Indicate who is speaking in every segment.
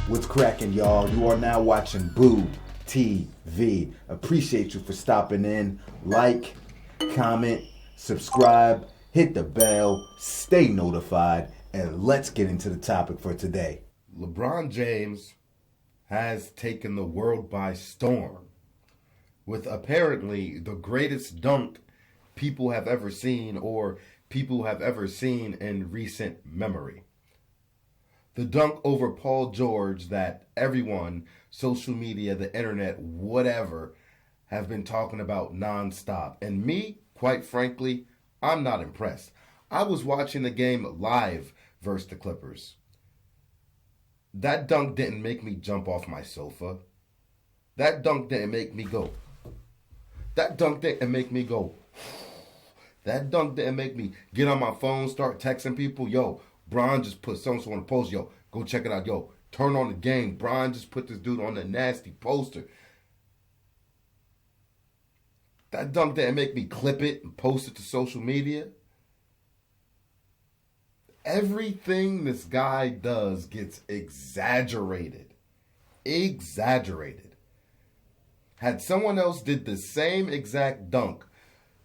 Speaker 1: What's cracking, y'all? You are now watching Boo TV. Appreciate you for stopping in. Like, comment, subscribe, hit the bell, stay notified, and let's get into the topic for today.
Speaker 2: LeBron James has taken the world by storm with apparently the greatest dunk people have ever seen or people have ever seen in recent memory. The dunk over Paul George that everyone, social media, the internet, whatever, have been talking about nonstop. And me, quite frankly, I'm not impressed. I was watching the game live versus the Clippers. That dunk didn't make me jump off my sofa. That dunk didn't make me go. That dunk didn't make me go. That dunk didn't make me get on my phone, start texting people. Yo, Bron just put so-and-so on the post. Yo, go check it out. Yo, turn on the game. Bron just put this dude on the nasty poster. That dunk didn't make me clip it and post it to social media. Everything this guy does gets exaggerated. Exaggerated. Had someone else did the same exact dunk,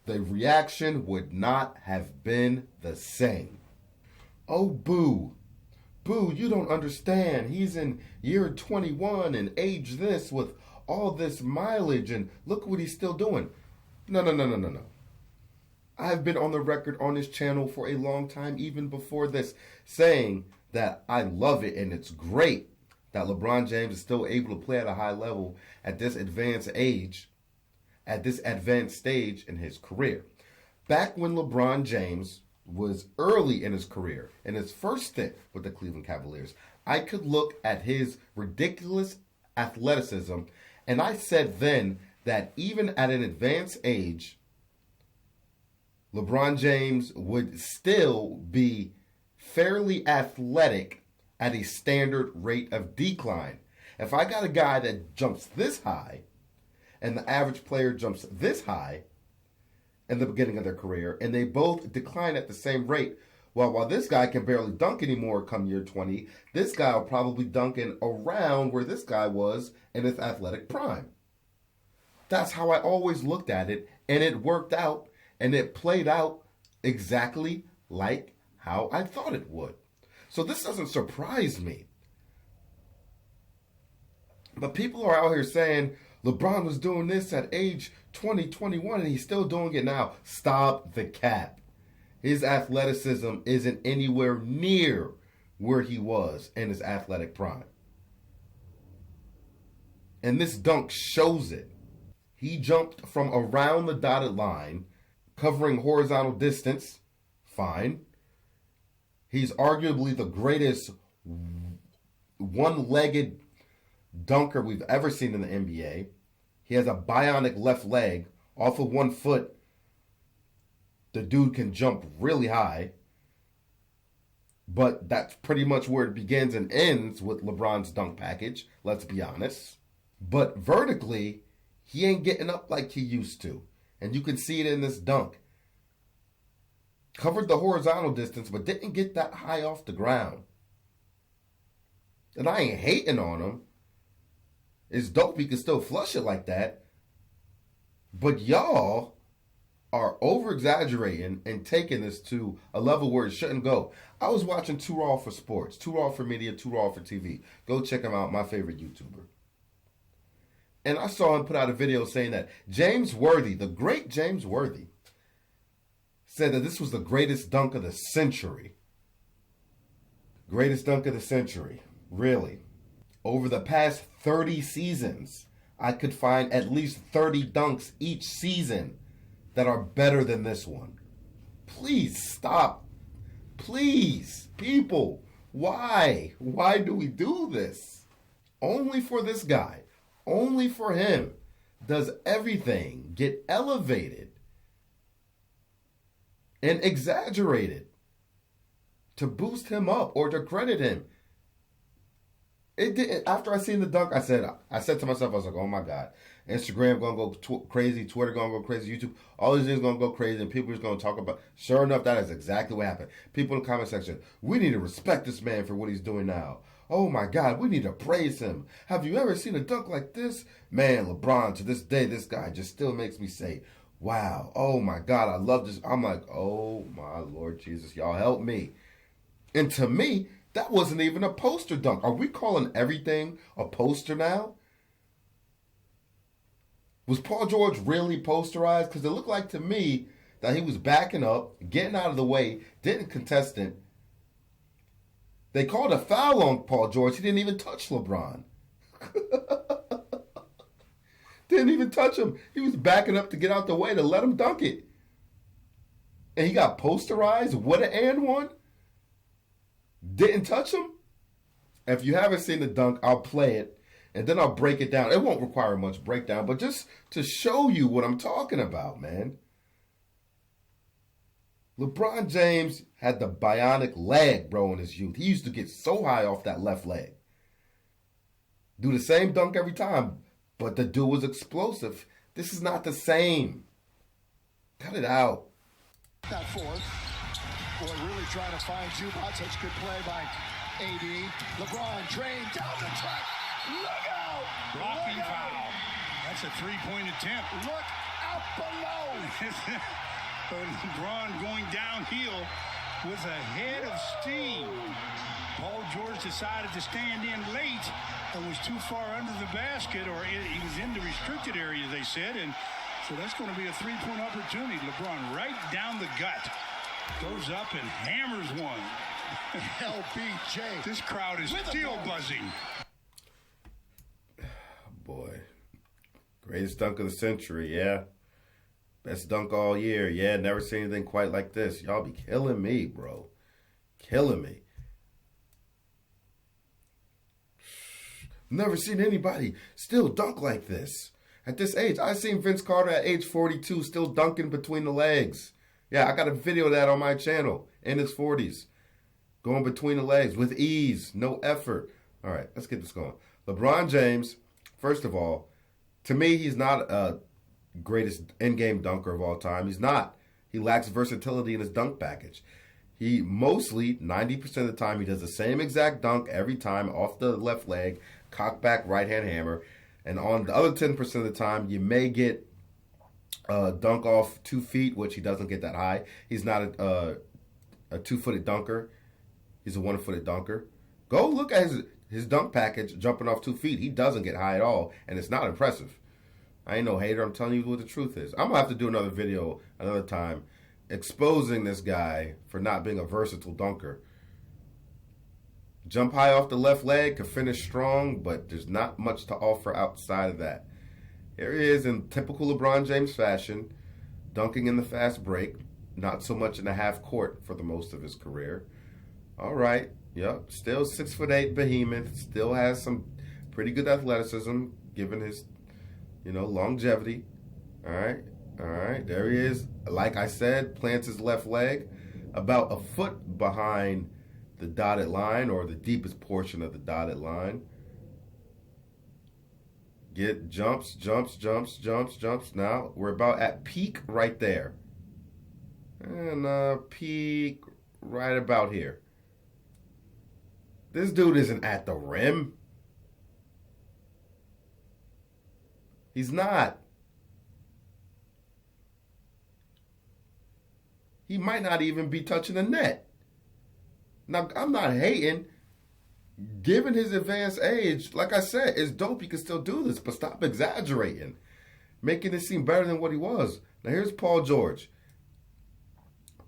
Speaker 2: the reaction would not have been the same. Oh, Boo. Boo, you don't understand. He's in year 21 and age this with all this mileage and look what he's still doing. No. I have been on the record on this channel for a long time, even before this, saying that I love it and it's great that LeBron James is still able to play at a high level at this advanced age, at this advanced stage in his career. Back when LeBron James was early in his career, in his first stint with the Cleveland Cavaliers, I could look at his ridiculous athleticism, and I said then that even at an advanced age, LeBron James would still be fairly athletic at a standard rate of decline. If I got a guy that jumps this high, and the average player jumps this high in the beginning of their career, and they both decline at the same rate, well, while this guy can barely dunk anymore come year 20, this guy will probably dunk in around where this guy was in his athletic prime. That's how I always looked at it, and it worked out, and it played out exactly like how I thought it would. So this doesn't surprise me. But people are out here saying, LeBron was doing this at age 20, 21, and he's still doing it now. Stop the cap. His athleticism isn't anywhere near where he was in his athletic prime. And this dunk shows it. He jumped from around the dotted line, covering horizontal distance. Fine. He's arguably the greatest one-legged dunker we've ever seen in the NBA. He has a bionic left leg. Off of 1 foot, the dude can jump really high. But that's pretty much where it begins and ends with LeBron's dunk package, let's be honest. But vertically, he ain't getting up like he used to. And you can see it in this dunk. Covered the horizontal distance, but didn't get that high off the ground. And I ain't hating on him. It's dope he can still flush it like that. But y'all are over-exaggerating and taking this to a level where it shouldn't go. I was watching Too Raw for Sports, Too Raw for Media, Too Raw for TV. Go check him out, my favorite YouTuber. And I saw him put out a video saying that James Worthy, the great James Worthy, said that this was the greatest dunk of the century. Greatest dunk of the century. Really. Over the past 30 seasons, I could find at least 30 dunks each season that are better than this one. Please stop. Please, people. Why? Why do we do this? Only for this guy. Only for him does everything get elevated and exaggerated to boost him up or to credit him. It did. After I seen the dunk, I said to myself, I was like, oh my God, Instagram gonna go crazy, Twitter gonna go crazy, YouTube, all these things gonna go crazy, and people are just gonna talk about. Sure enough, that is exactly what happened. People in the comment section, we need to respect this man for what he's doing now. Oh my God, we need to praise him. Have you ever seen a dunk like this? Man, LeBron, to this day, this guy just still makes me say, wow, oh my God, I love this. I'm like, oh my Lord Jesus, y'all help me. And to me, that wasn't even a poster dunk. Are we calling everything a poster now? Was Paul George really posterized? Because it looked like to me that he was backing up, getting out of the way, didn't contest it. They called a foul on Paul George. He didn't even touch LeBron. Didn't even touch him. He was backing up to get out the way to let him dunk it. And he got posterized. What an and one. Didn't touch him. If you haven't seen the dunk, I'll play it. And then I'll break it down. It won't require much breakdown, but just to show you what I'm talking about, man. LeBron James had the bionic leg, bro, in his youth. He used to get so high off that left leg. Do the same dunk every time, but the dude was explosive. This is not the same. Cut it out.
Speaker 3: That fourth. Boy, really trying to find Zubac. Such good play by AD. LeBron drained down the track. Look out!
Speaker 4: Blocking foul. That's a three-point attempt.
Speaker 3: Look out below!
Speaker 4: LeBron going downhill with a head of steam. Paul George decided to stand in late and was too far under the basket, or he was in the restricted area, they said, and so that's going to be a three-point opportunity. LeBron right down the gut. Goes up and hammers one.
Speaker 3: LBJ.
Speaker 4: This crowd is still buzzing.
Speaker 2: Boy. Greatest dunk of the century, yeah. Best dunk all year. Yeah, never seen anything quite like this. Y'all be killing me, bro. Killing me. Never seen anybody still dunk like this. At this age, I seen Vince Carter at age 42 still dunking between the legs. Yeah, I got a video of that on my channel in his 40s. Going between the legs with ease, no effort. All right, let's get this going. LeBron James, first of all, to me, he's not a greatest in-game dunker of all time. He's not. He lacks versatility in his dunk package. He mostly, 90% of the time, he does the same exact dunk every time off the left leg, cock back, right-hand hammer. And on the other 10% of the time, you may get a dunk off 2 feet, which he doesn't get that high. He's not a 2-footed dunker. He's a 1-footed dunker. Go look at his dunk package jumping off 2 feet. He doesn't get high at all, and it's not impressive. I ain't no hater. I'm telling you what the truth is. I'm going to have to do another video another time exposing this guy for not being a versatile dunker. Jump high off the left leg, can finish strong, but there's not much to offer outside of that. Here he is in typical LeBron James fashion, dunking in the fast break, not so much in the half court for the most of his career. All right, yep, still 6'8" behemoth, still has some pretty good athleticism given his, longevity. All right, there he is. Like I said, plants his left leg about a foot behind the dotted line, or the deepest portion of the dotted line. Get jumps. Now we're about at peak right there. And peak right about here. This dude isn't at the rim. He's not. He might not even be touching the net. Now, I'm not hating. Given his advanced age, like I said, it's dope he can still do this, but stop exaggerating. Making it seem better than what he was. Now, here's Paul George.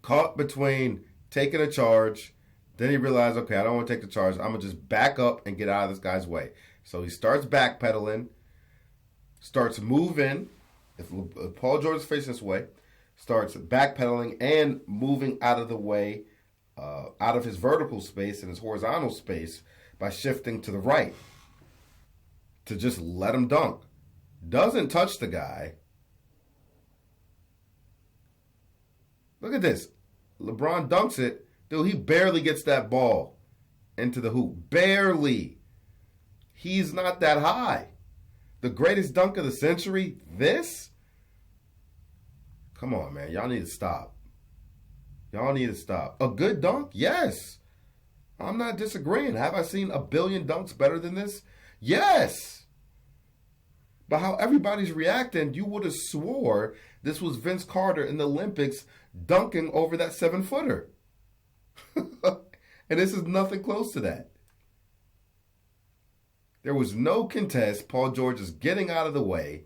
Speaker 2: Caught between taking a charge. Then he realized, okay, I don't want to take the charge. I'm going to just back up and get out of this guy's way. So he starts backpedaling. Starts moving. If Paul George is facing this way, starts backpedaling and moving out of the way, out of his vertical space and his horizontal space by shifting to the right to just let him dunk. Doesn't touch the guy. Look at this. LeBron dunks it. Dude, he barely gets that ball into the hoop. Barely. He's not that high. The greatest dunk of the century? This? Come on, man. Y'all need to stop. Y'all need to stop. A good dunk? Yes. I'm not disagreeing. Have I seen a billion dunks better than this? Yes. But how everybody's reacting, you would have swore this was Vince Carter in the Olympics dunking over that 7-footer. And this is nothing close to that. There was no contest. Paul George is getting out of the way.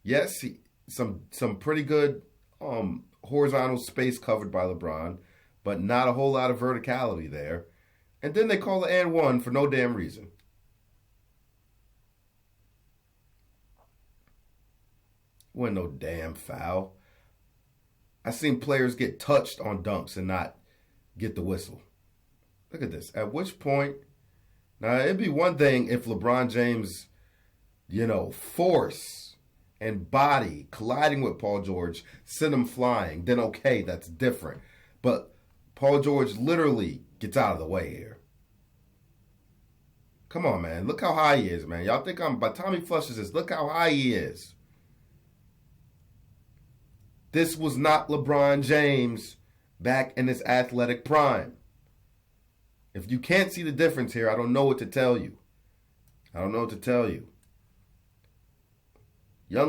Speaker 2: Yes, some pretty good horizontal space covered by LeBron, but not a whole lot of verticality there. And then they call the and one for no damn reason. Wasn't no damn foul. I seen players get touched on dunks and not get the whistle. Look at this. At which point, now it'd be one thing if LeBron James, force and body colliding with Paul George sent him flying. Then okay, that's different. But Paul George literally gets out of the way here. Come on, man. Look how high he is, man. Y'all think by the time he flushes this, look how high he is. This was not LeBron James back in his athletic prime. If you can't see the difference here, I don't know what to tell you. Young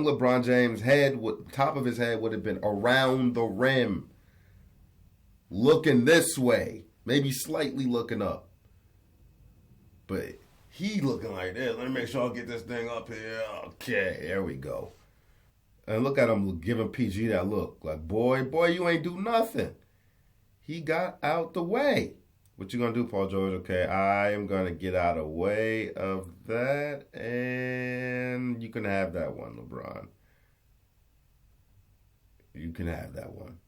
Speaker 2: LeBron James' top of his head would have been around the rim, looking this way, maybe slightly looking up. But he looking like this. Let me make sure I get this thing up here. Okay, there we go. And look at him giving PG that look. Like, boy, you ain't do nothing. He got out the way. What you gonna do, Paul George? Okay, I am gonna get out of the way of that, and you can have that one, LeBron. You can have that one.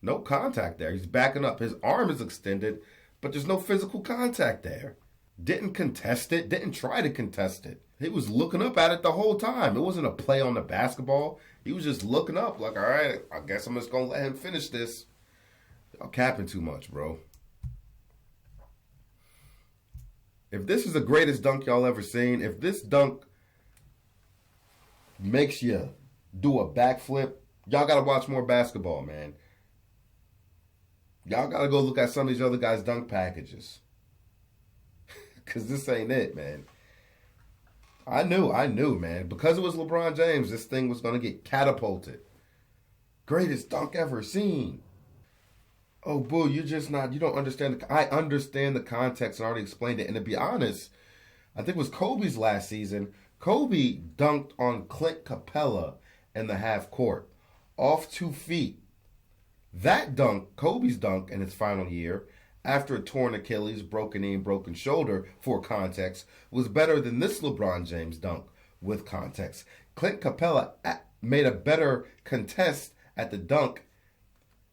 Speaker 2: No contact there. He's backing up. His arm is extended, but there's no physical contact there. Didn't contest it. Didn't try to contest it. He was looking up at it the whole time. It wasn't a play on the basketball. He was just looking up like, all right, I guess I'm just going to let him finish this. Y'all capping too much, bro. If this is the greatest dunk y'all ever seen, if this dunk makes you do a backflip, y'all got to watch more basketball, man. Y'all got to go look at some of these other guys' dunk packages. Because this ain't it, man. I knew, man. Because it was LeBron James, this thing was going to get catapulted. Greatest dunk ever seen. Oh, boo, you don't understand. I understand the context and I already explained it. And to be honest, I think it was Kobe's last season. Kobe dunked on Clint Capella in the half court, off 2 feet. That dunk, Kobe's dunk in his final year, after a torn Achilles, broken knee, and broken shoulder, for context, was better than this LeBron James dunk with context. Clint Capella made a better contest at the dunk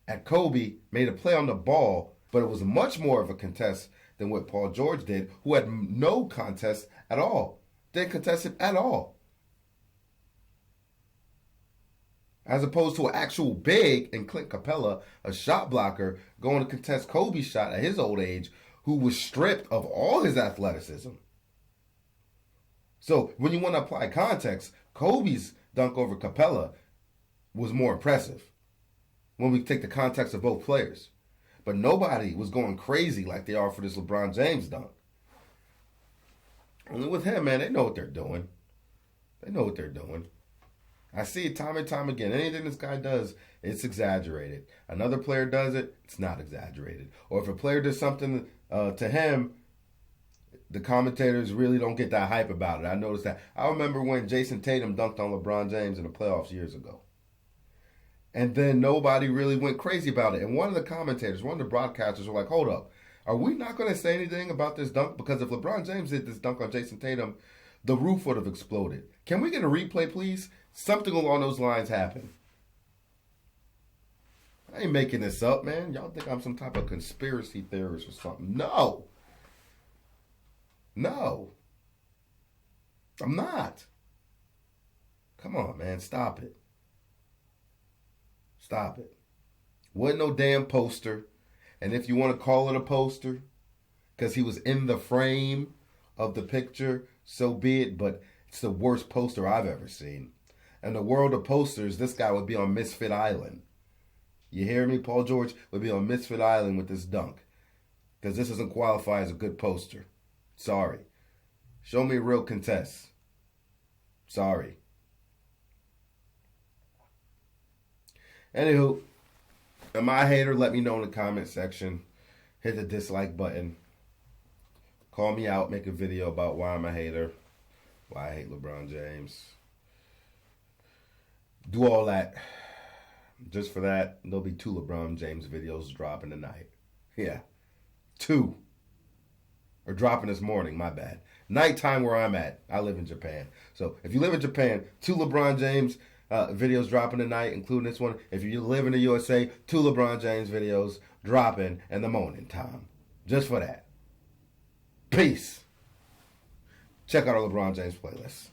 Speaker 2: at Kobe, made a play on the ball, but it was much more of a contest than what Paul George did, who had no contest at all. Didn't contest it at all. As opposed to an actual big in Clint Capella, a shot blocker, going to contest Kobe's shot at his old age, who was stripped of all his athleticism. So when you want to apply context, Kobe's dunk over Capella was more impressive when we take the context of both players. But nobody was going crazy like they are for this LeBron James dunk. Only with him, man, they know what they're doing. I see it time and time again. Anything this guy does, it's exaggerated. Another player does it, it's not exaggerated. Or if a player does something to him, the commentators really don't get that hype about it. I noticed that. I remember when Jason Tatum dunked on LeBron James in the playoffs years ago. And then nobody really went crazy about it. And one of the commentators, one of the broadcasters were like, hold up, are we not going to say anything about this dunk? Because if LeBron James did this dunk on Jason Tatum, the roof would have exploded. Can we get a replay, please? Something along those lines happened. I ain't making this up, man. Y'all think I'm some type of conspiracy theorist or something. No. I'm not. Come on, man. Stop it. Wasn't no damn poster. And if you want to call it a poster, because he was in the frame of the picture, so be it. But it's the worst poster I've ever seen. In the world of posters, this guy would be on Misfit Island. You hear me? Paul George would be on Misfit Island with this dunk. Because this doesn't qualify as a good poster. Sorry. Show me a real contest. Sorry. Anywho, am I a hater? Let me know in the comment section. Hit the dislike button. Call me out. Make a video about why I'm a hater. Why I hate LeBron James. Do all that. Just for that, there'll be 2 LeBron James videos dropping tonight. Yeah. 2. Or dropping this morning, my bad. Nighttime where I'm at. I live in Japan. So if you live in Japan, 2 LeBron James videos dropping tonight, including this one. If you live in the USA, 2 LeBron James videos dropping in the morning time. Just for that. Peace. Check out our LeBron James playlist.